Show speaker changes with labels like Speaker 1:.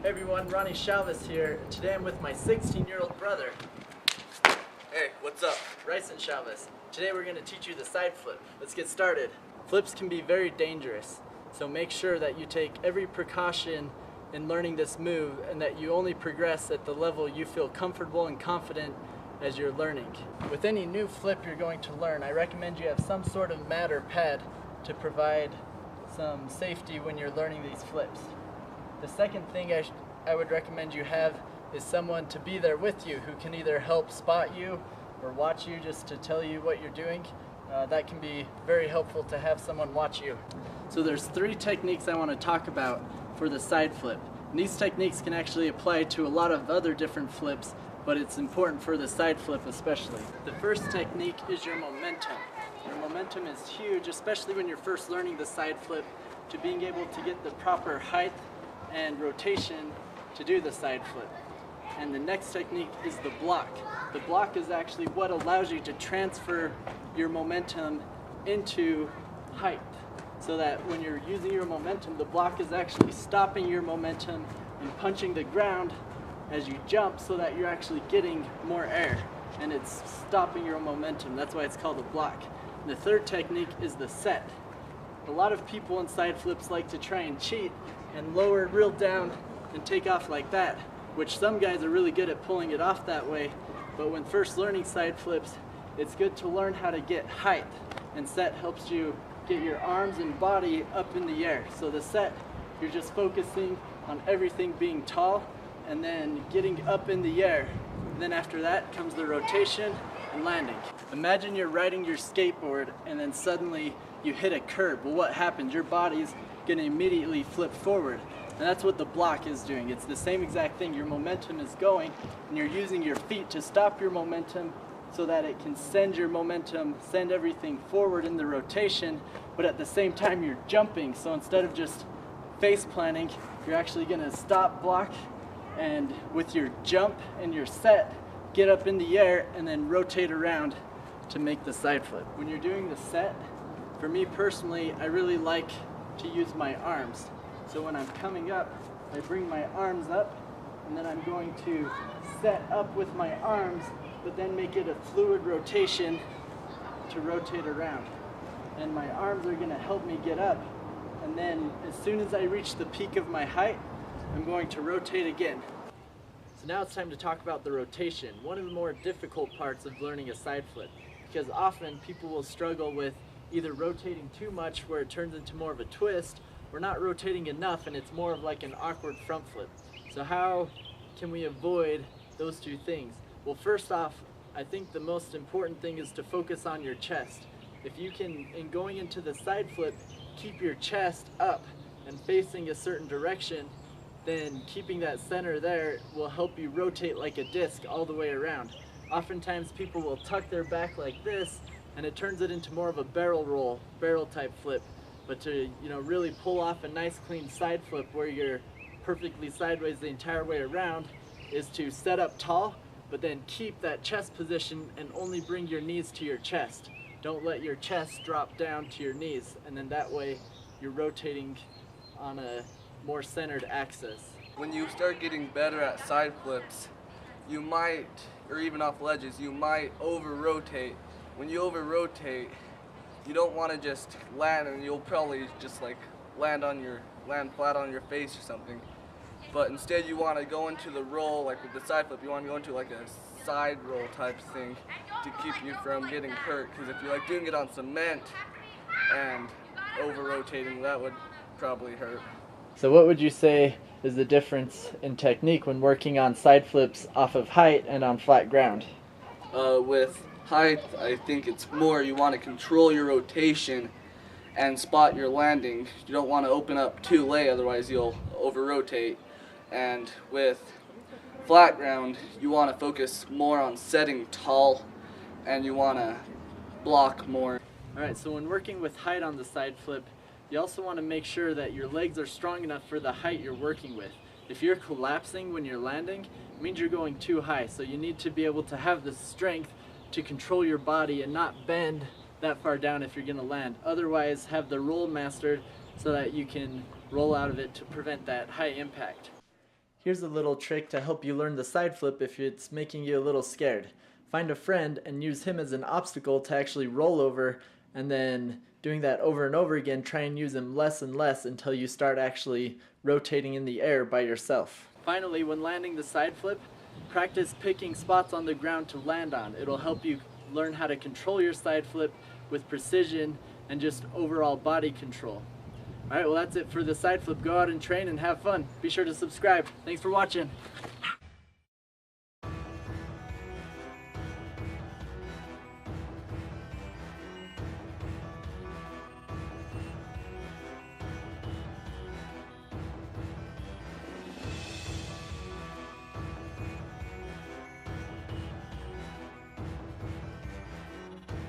Speaker 1: Hey everyone, Ronnie Chavez here. Today I'm with my 16-year-old brother,
Speaker 2: Hey, what's up?
Speaker 1: Ryson Chavez. Today we're going to teach you the side flip. Let's get started. Flips can be very dangerous, so make sure that you take every precaution in learning this move and that you only progress at the level you feel comfortable and confident as you're learning. With any new flip you're going to learn, I recommend you have some sort of mat or pad to provide some safety when you're learning these flips. The second thing I would recommend you have is someone to be there with you who can either help spot you or watch you just to tell you what you're doing. That can be very helpful to have someone watch you. So there's 3 techniques I want to talk about for the side flip. And these techniques can actually apply to a lot of other different flips, but it's important for the side flip especially. The first technique is your momentum. Your momentum is huge, especially when you're first learning the side flip, to being able to get the proper height and rotation to do the side flip. And the next technique is the block. The block is actually what allows you to transfer your momentum into height, so that when you're using your momentum, the block is actually stopping your momentum and punching the ground as you jump, so that you're actually getting more air and it's stopping your momentum. That's why it's called a block. And the third technique is the set. A lot of people in side flips like to try and cheat and lower real down and take off like that, which some guys are really good at pulling it off that way. But when first learning side flips, it's good to learn how to get height, and set helps you get your arms and body up in the air. So the set, you're just focusing on everything being tall and then getting up in the air. And then after that comes the rotation and landing. Imagine you're riding your skateboard and then suddenly you hit a curb. Well, what happens? Your body's gonna immediately flip forward. And that's what the block is doing. It's the same exact thing. Your momentum is going and you're using your feet to stop your momentum so that it can send your momentum, send everything forward in the rotation, but at the same time you're jumping. So instead of just face planting, you're actually gonna stop, block, and with your jump and your set, get up in the air and then rotate around to make the side flip. When you're doing the set, for me personally, I really like to use my arms. So when I'm coming up, I bring my arms up and then I'm going to set up with my arms, but then make it a fluid rotation to rotate around. And my arms are gonna help me get up. And then as soon as I reach the peak of my height, I'm going to rotate again. So now it's time to talk about the rotation, one of the more difficult parts of learning a side flip, because often people will struggle with either rotating too much where it turns into more of a twist, or not rotating enough and it's more of like an awkward front flip. So how can we avoid those 2 things? Well, first off, I think the most important thing is to focus on your chest. If you can, in going into the side flip, keep your chest up and facing a certain direction, then keeping that center there will help you rotate like a disc all the way around. Oftentimes people will tuck their back like this and it turns it into more of a barrel roll, barrel type flip. But to really pull off a nice clean side flip where you're perfectly sideways the entire way around is to set up tall, but then keep that chest position and only bring your knees to your chest. Don't let your chest drop down to your knees, and then that way you're rotating on a more centered axis.
Speaker 2: When you start getting better at side flips, you might, or even off ledges, you might over-rotate. When you over-rotate, you don't want to just land and you'll probably just like land flat on your face or something. But instead you want to go into the roll, like with the side flip, you want to go into like a side roll type thing to keep you from getting hurt. Because if you're like doing it on cement and over-rotating, that would probably hurt.
Speaker 1: So what would you say is the difference in technique when working on side flips off of height and on flat ground?
Speaker 2: With height, I think it's more you want to control your rotation and spot your landing. You don't want to open up too late, otherwise you'll over-rotate. And with flat ground, you want to focus more on setting tall and you want to block more.
Speaker 1: Alright, so when working with height on the side flip, you also want to make sure that your legs are strong enough for the height you're working with. If you're collapsing when you're landing, it means you're going too high. So you need to be able to have the strength to control your body and not bend that far down if you're going to land. Otherwise, have the roll mastered so that you can roll out of it to prevent that high impact. Here's a little trick to help you learn the side flip if it's making you a little scared. Find a friend and use him as an obstacle to actually roll over, and then doing that over and over again, try and use him less and less until you start actually rotating in the air by yourself. Finally, when landing the side flip, practice picking spots on the ground to land on. It'll help you learn how to control your side flip with precision and just overall body control. Alright, well that's it for the side flip. Go out and train and have fun. Be sure to subscribe. Thanks for watching.